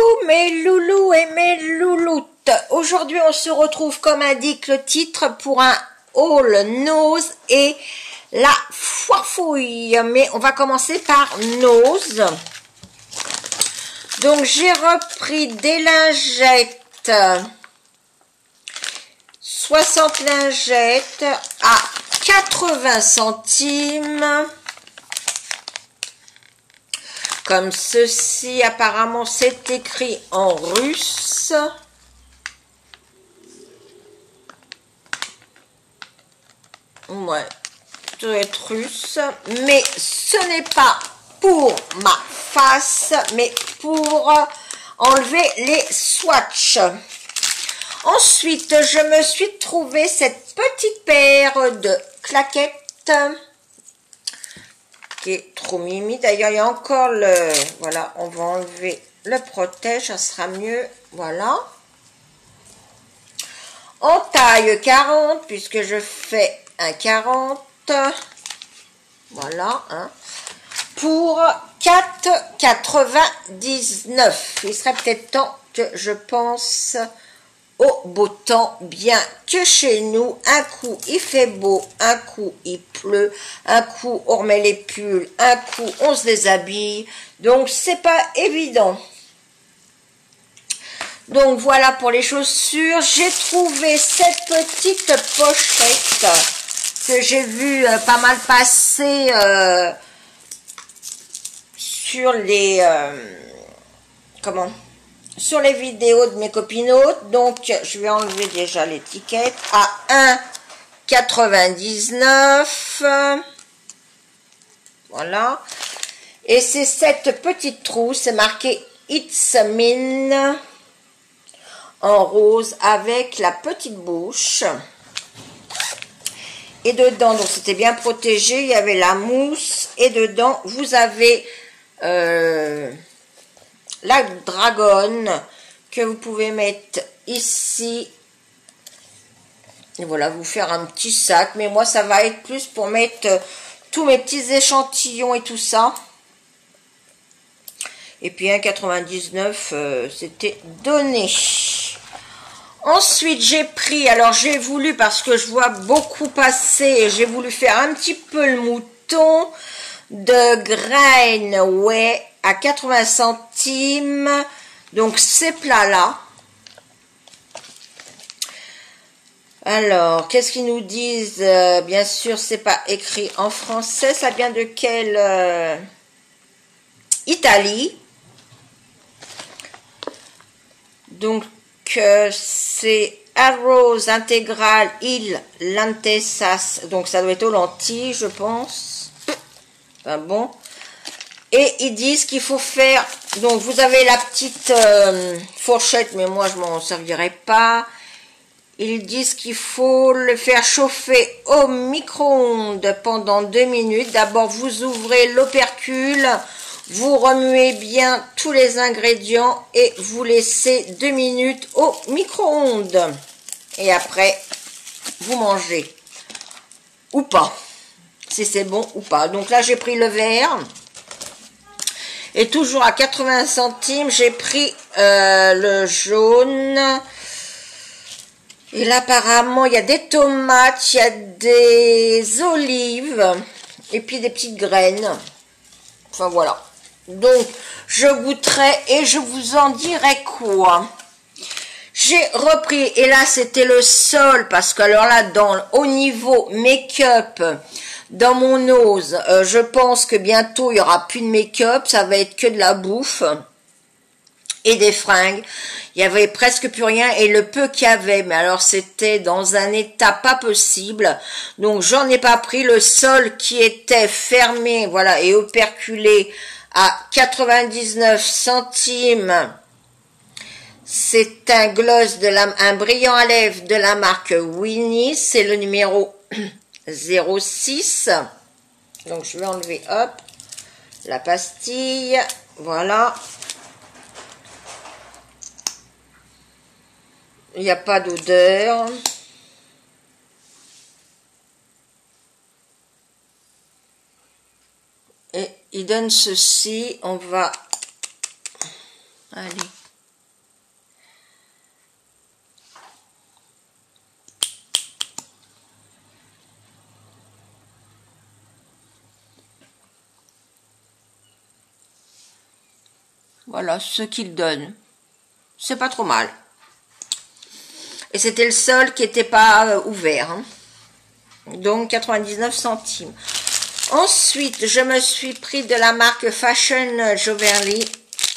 Coucou mes loulous et mes louloutes. Aujourd'hui on se retrouve comme indique le titre pour un haul nose et la foirefouille. Mais on va commencer par nose. Donc j'ai repris des lingettes, 60 lingettes à 80 centimes. Comme ceci, apparemment c'est écrit en russe. Ouais, ça doit être russe. Mais ce n'est pas pour ma face, mais pour enlever les swatchs. Ensuite, je me suis trouvé cette petite paire de claquettes qui est trop mimi. D'ailleurs, il y a encore le... Voilà, on va enlever le protège, ça sera mieux. Voilà. En taille 40, puisque je fais un 40. Voilà, hein. Pour 4,99. Il serait peut-être temps que je pense au beau temps, bien que chez nous, un coup il fait beau, un coup il pleut, un coup on remet les pulls, un coup on se déshabille, donc c'est pas évident. Donc voilà pour les chaussures. J'ai trouvé cette petite pochette que j'ai vu pas mal passer sur les sur les vidéos de mes copinotes. Donc je vais enlever déjà l'étiquette à 1,99. Voilà. Et c'est cette petite trousse, c'est marqué It's Min en rose avec la petite bouche. Et dedans, donc c'était bien protégé, il y avait la mousse et dedans vous avez la dragonne que vous pouvez mettre ici. Et voilà, vous faire un petit sac. Mais moi, ça va être plus pour mettre tous mes petits échantillons et tout ça. Et puis 1,99, c'était donné. Ensuite, j'ai pris, alors j'ai voulu, parce que je vois beaucoup passer, j'ai voulu faire un petit peu le mouton de Greenway à 80 centimes. Donc ces plats là. Alors qu'est-ce qu'ils nous disent? Bien sûr c'est pas écrit en français. Ça vient de quelle Italie. Donc c'est arroz intégral il lentessas. Donc ça doit être aux lentilles je pense. Enfin bon. Et ils disent qu'il faut faire, donc vous avez la petite fourchette, mais moi je m'en servirai pas. Ils disent qu'il faut le faire chauffer au micro-ondes pendant 2 minutes. D'abord vous ouvrez l'opercule, vous remuez bien tous les ingrédients et vous laissez 2 minutes au micro-ondes. Et après vous mangez. Ou pas. Si c'est bon ou pas. Donc là j'ai pris le verre. Et toujours à 80 centimes, j'ai pris le jaune. Et là, apparemment, il y a des tomates, il y a des olives. Et puis des petites graines. Enfin, voilà. Donc, je goûterai et je vous en dirai quoi. J'ai repris, et là, c'était le sol. Parce que alors là, au niveau make-up... Dans mon nose, je pense que bientôt il n'y aura plus de make-up, ça va être que de la bouffe et des fringues. Il y avait presque plus rien et le peu qu'il y avait, mais alors c'était dans un état pas possible. Donc j'en ai pas pris. Le sol qui était fermé, voilà, et operculé à 99 centimes. C'est un gloss un brillant à lèvres de la marque Winnie, c'est le numéro 06. Donc je vais enlever hop la pastille, voilà. Il n'y a pas d'odeur. Et il donne ceci, on va... Allez, Voilà ce qu'il donne. C'est pas trop mal. Et c'était le seul qui n'était pas ouvert. Hein. Donc 99 centimes. Ensuite, je me suis pris de la marque Fashion Jewelry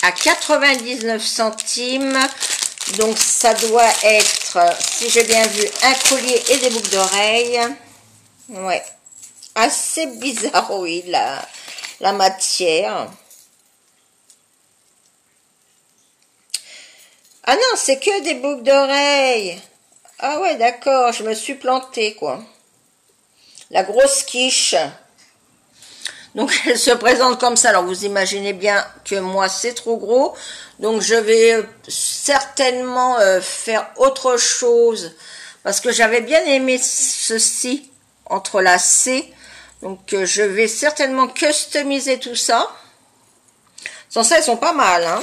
à 99 centimes. Donc ça doit être, si j'ai bien vu, un collier et des boucles d'oreilles. Ouais. Assez bizarroïde la matière. Ah non, c'est que des boucles d'oreilles. Ah ouais, d'accord, je me suis plantée, quoi. La grosse quiche. Donc, elle se présente comme ça. Alors, vous imaginez bien que moi, c'est trop gros. Donc, je vais certainement faire autre chose. Parce que j'avais bien aimé ceci, entrelacé. Donc, je vais certainement customiser tout ça. Sans ça, elles sont pas mal, hein.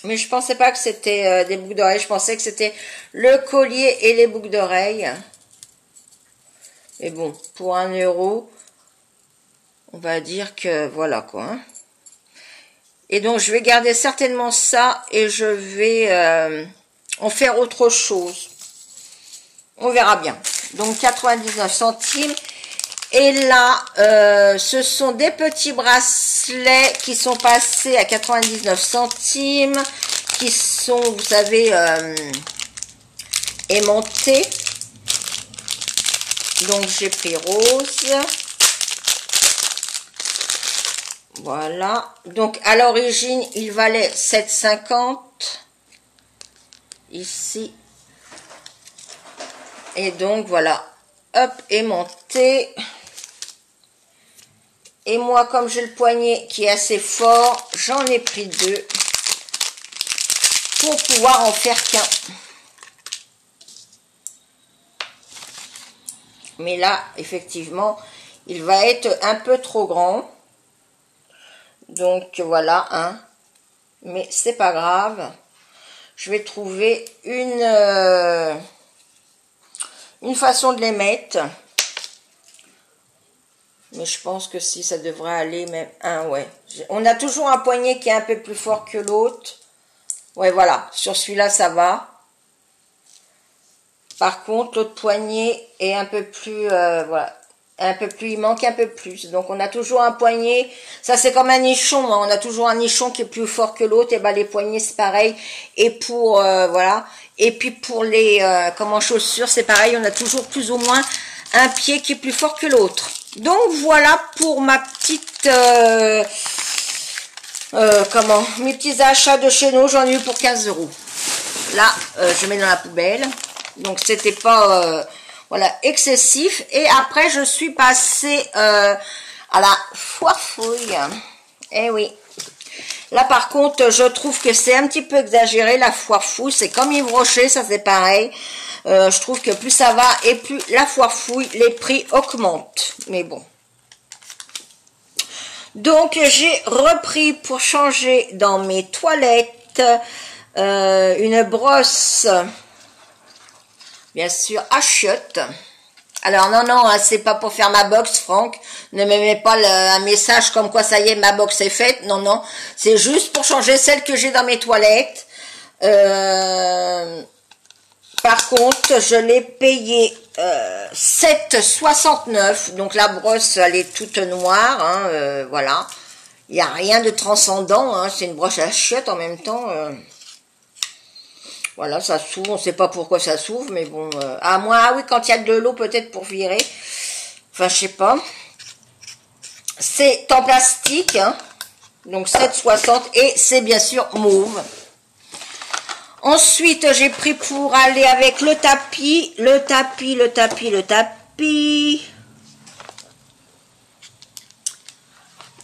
Mais je pensais pas que c'était des boucles d'oreilles. Je pensais que c'était le collier et les boucles d'oreilles. Mais bon, pour 1 €, on va dire que voilà quoi. Hein. Et donc, je vais garder certainement ça et je vais en faire autre chose. On verra bien. Donc, 99 centimes. Et là, ce sont des petits bracelets qui sont passés à 99 centimes, qui sont, vous savez, aimantés. Donc, j'ai pris rose. Voilà. Donc, à l'origine, il valait 7,50. Ici. Et donc, voilà. Hop, aimanté. Et moi, comme j'ai le poignet qui est assez fort, j'en ai pris 2 pour pouvoir en faire qu'un. Mais là, effectivement, il va être un peu trop grand. Donc, voilà, hein. Mais c'est pas grave. Je vais trouver une façon de les mettre. Mais je pense que si, ça devrait aller même un, ouais. On a toujours un poignet qui est un peu plus fort que l'autre. Ouais, voilà. Sur celui-là, ça va. Par contre, l'autre poignet est un peu plus, voilà. Un peu plus, il manque un peu plus. Donc, on a toujours un poignet. Ça, c'est comme un nichon. Hein. On a toujours un nichon qui est plus fort que l'autre. Et ben, les poignets, c'est pareil. Et pour, voilà. Et puis, pour les, comme en chaussures, c'est pareil. On a toujours plus ou moins un pied qui est plus fort que l'autre. Donc voilà pour ma petite, mes petits achats de chez nous, j'en ai eu pour 15 €. Là, je mets dans la poubelle, donc c'était pas, voilà, excessif. Et après, je suis passée à la foire fouille. Eh oui. Là, par contre, je trouve que c'est un petit peu exagéré, la foire fouille. C'est comme Yves Rocher, ça c'est pareil. Je trouve que plus ça va et plus la foire fouille, les prix augmentent. Mais bon. Donc, j'ai repris pour changer dans mes toilettes une brosse, bien sûr, à chiottes. Alors, non, non, hein, c'est pas pour faire ma box, Franck. Ne me mets pas un message comme quoi, ça y est, ma box est faite. Non, non, c'est juste pour changer celle que j'ai dans mes toilettes. Par contre, je l'ai payé 7,69. Donc la brosse, elle est toute noire. Hein, voilà. Il n'y a rien de transcendant. Hein, c'est une brosse à chiottes en même temps. Voilà, ça s'ouvre. On ne sait pas pourquoi ça s'ouvre. Mais bon. Ah, moi, ah oui, quand il y a de l'eau, peut-être pour virer. Enfin, je sais pas. C'est en plastique. Hein, donc 7,60. Et c'est bien sûr mauve. Ensuite, j'ai pris pour aller avec le tapis.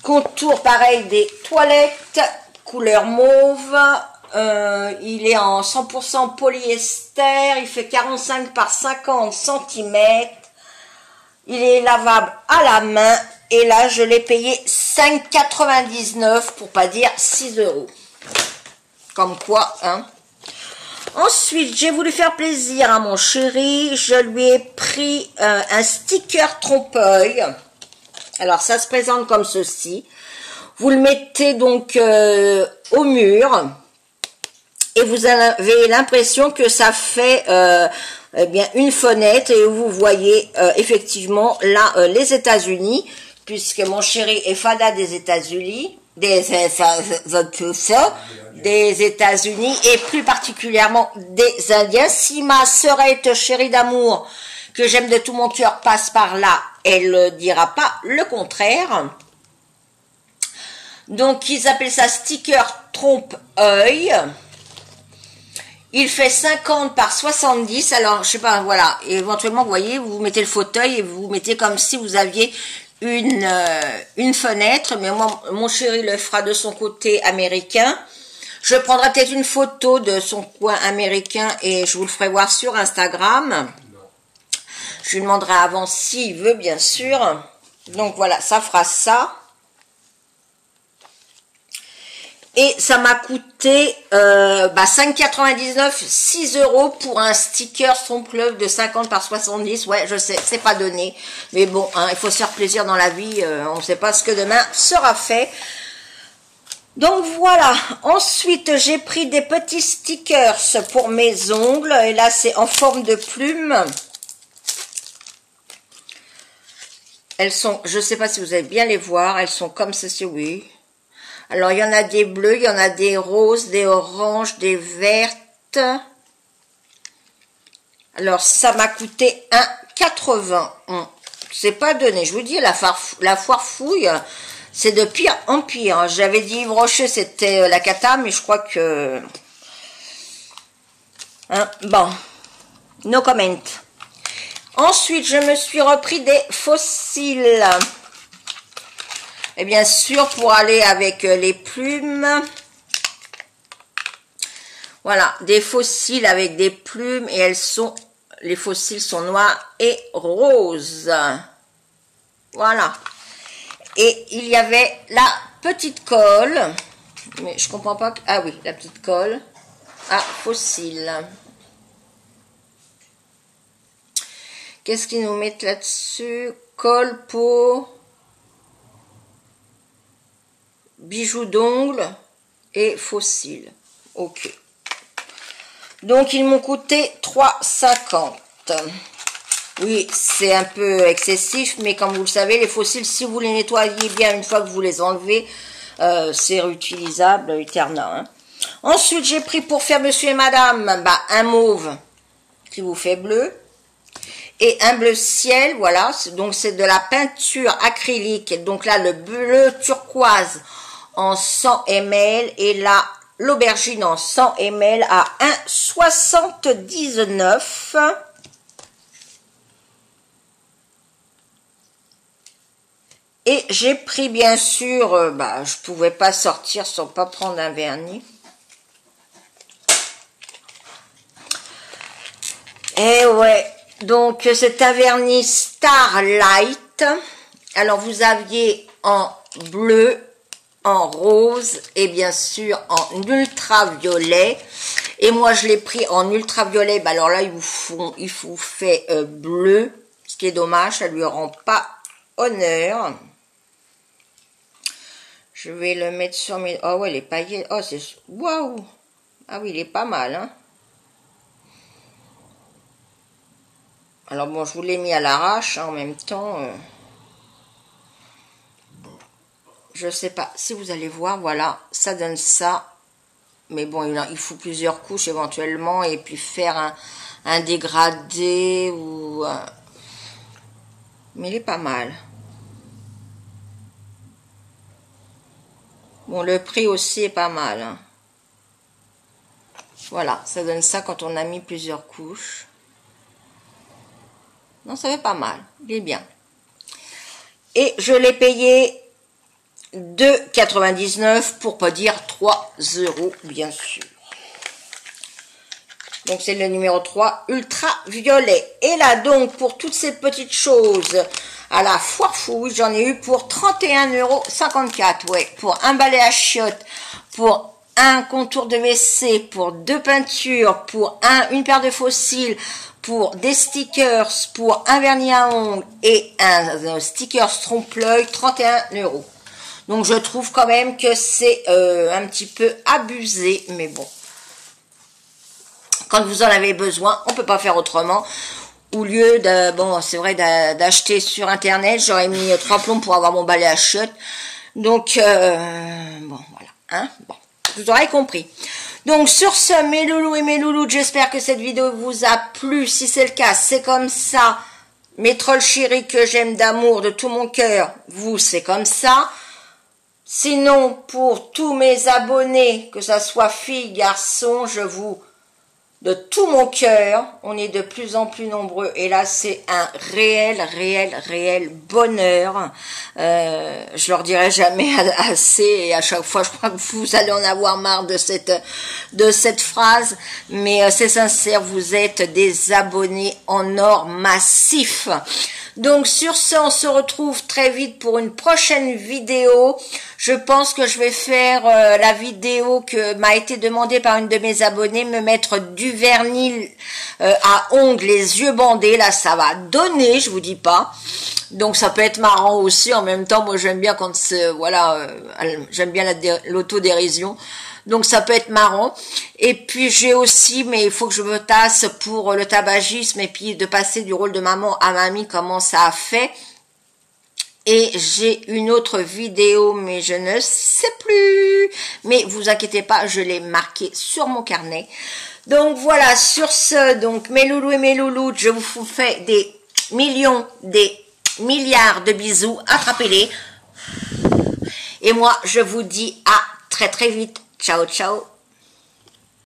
Contour pareil des toilettes, couleur mauve. Il est en 100% polyester. Il fait 45 par 50 cm. Il est lavable à la main. Et là, je l'ai payé 5,99 pour pas dire 6 €. Comme quoi, hein. Ensuite, j'ai voulu faire plaisir à mon chéri. Je lui ai pris un sticker trompe-l'œil. Alors, ça se présente comme ceci. Vous le mettez donc au mur et vous avez l'impression que ça fait eh bien une fenêtre et vous voyez effectivement là les États-Unis, puisque mon chéri est fada des États-Unis, des États-Unis et plus particulièrement des Indiens. Si ma sœurette chérie d'amour que j'aime de tout mon cœur passe par là, elle ne dira pas le contraire. Donc ils appellent ça sticker trompe-œil. Il fait 50 par 70, alors je sais pas, voilà, éventuellement vous voyez, vous mettez le fauteuil et vous mettez comme si vous aviez une fenêtre, mais moi, mon chéri le fera de son côté américain. Je prendrai peut-être une photo de son coin américain et je vous le ferai voir sur Instagram. Je lui demanderai avant s'il veut, bien sûr. Donc voilà, ça fera ça. Et ça m'a coûté 5,99, 6 € pour un sticker trompe-l'œil de 50 par 70. Ouais, je sais, c'est pas donné. Mais bon, hein, il faut se faire plaisir dans la vie. On ne sait pas ce que demain sera fait. Donc voilà. Ensuite, j'ai pris des petits stickers pour mes ongles. Et là, c'est en forme de plume. Elles sont, je ne sais pas si vous allez bien les voir. Elles sont comme ceci, oui. Alors, il y en a des bleus, il y en a des roses, des oranges, des vertes. Alors, ça m'a coûté 1,80. C'est pas donné. Je vous dis, la foire fouille, c'est de pire en pire. J'avais dit Yves Rocher, c'était la cata, mais je crois que... Hein, bon, no comment. Ensuite, je me suis repris des fossiles. Et bien sûr, pour aller avec les plumes, voilà, des fossiles avec des plumes et les fossiles sont noirs et roses. Voilà. Et il y avait la petite colle, mais je comprends pas. Ah oui, la petite colle à fossiles. Qu'est-ce qu'ils nous mettent là-dessus? Colle, peau, bijoux d'ongles et fossiles. Ok. Donc, ils m'ont coûté 3,50. Oui, c'est un peu excessif, mais comme vous le savez, les fossiles, si vous les nettoyez bien une fois que vous les enlevez, c'est réutilisable éternel. Hein. Ensuite, j'ai pris pour faire monsieur et madame un mauve qui vous fait bleu. Et un bleu ciel, voilà. Donc, c'est de la peinture acrylique. Donc là, le bleu turquoise en 100 ml et là l'aubergine en 100 ml à 1,79. Et j'ai pris bien sûr, je pouvais pas sortir sans pas prendre un vernis. Et ouais, donc c'est un vernis Starlight. Alors vous aviez en bleu, en rose et bien sûr en ultraviolet. Et moi je l'ai pris en ultraviolet. Alors là il vous fait bleu, ce qui est dommage, ça lui rend pas honneur. Je vais le mettre sur mes... Oh ouais, les paillettes. Oh c'est... Waouh. Ah oui, il est pas mal, hein. Alors bon, je vous l'ai mis à l'arrache, hein, en même temps... Je sais pas si vous allez voir, voilà, ça donne ça. Mais bon, il faut plusieurs couches éventuellement et puis faire un dégradé ou... Mais il est pas mal. Bon, le prix aussi est pas mal. Hein. Voilà, ça donne ça quand on a mis plusieurs couches. Non, ça fait pas mal, il est bien. Et je l'ai payé 2,99 pour pas dire 3 € bien sûr. Donc c'est le numéro 3 ultraviolet. Et là donc pour toutes ces petites choses à la foire fouille, j'en ai eu pour 31,54 €. Ouais, pour un balai à chiottes, pour un contour de WC, pour 2 peintures, pour une paire de fossiles, pour des stickers, pour un vernis à ongles et un sticker trompe-l'œil, 31 €. Donc je trouve quand même que c'est un petit peu abusé, mais bon. Quand vous en avez besoin, on peut pas faire autrement. Au lieu de, bon, c'est vrai, d'acheter sur internet, j'aurais mis 3 plombs pour avoir mon balai à chiottes. Donc, bon, voilà, hein, bon, vous aurez compris. Donc, sur ce, mes loulous et mes louloutes, j'espère que cette vidéo vous a plu. Si c'est le cas, c'est comme ça. Mes trolls chéris que j'aime d'amour, de tout mon cœur, vous, c'est comme ça. Sinon, pour tous mes abonnés, que ça soit filles, garçons, je vous... de tout mon cœur, on est de plus en plus nombreux et là c'est un réel bonheur. Je leur dirai jamais assez et à chaque fois je crois que vous allez en avoir marre de cette phrase, mais c'est sincère, vous êtes des abonnés en or massif. Donc sur ce, on se retrouve très vite pour une prochaine vidéo. Je pense que je vais faire la vidéo que m'a été demandée par une de mes abonnées, me mettre du vernis à ongles, les yeux bandés. Là, ça va donner, je vous dis pas. Donc ça peut être marrant aussi. En même temps, moi j'aime bien quand c'est, voilà, j'aime bien l'autodérision. Donc ça peut être marrant. Et puis j'ai aussi, mais il faut que je me tasse pour le tabagisme et puis de passer du rôle de maman à mamie, comment ça a fait. Et j'ai une autre vidéo, mais je ne sais plus. Mais vous inquiétez pas, je l'ai marqué sur mon carnet. Donc voilà, sur ce, donc mes loulous et mes louloutes, je vous fais des millions, des milliards de bisous. Attrapez-les. Et moi, je vous dis à très vite. Ciao, ciao.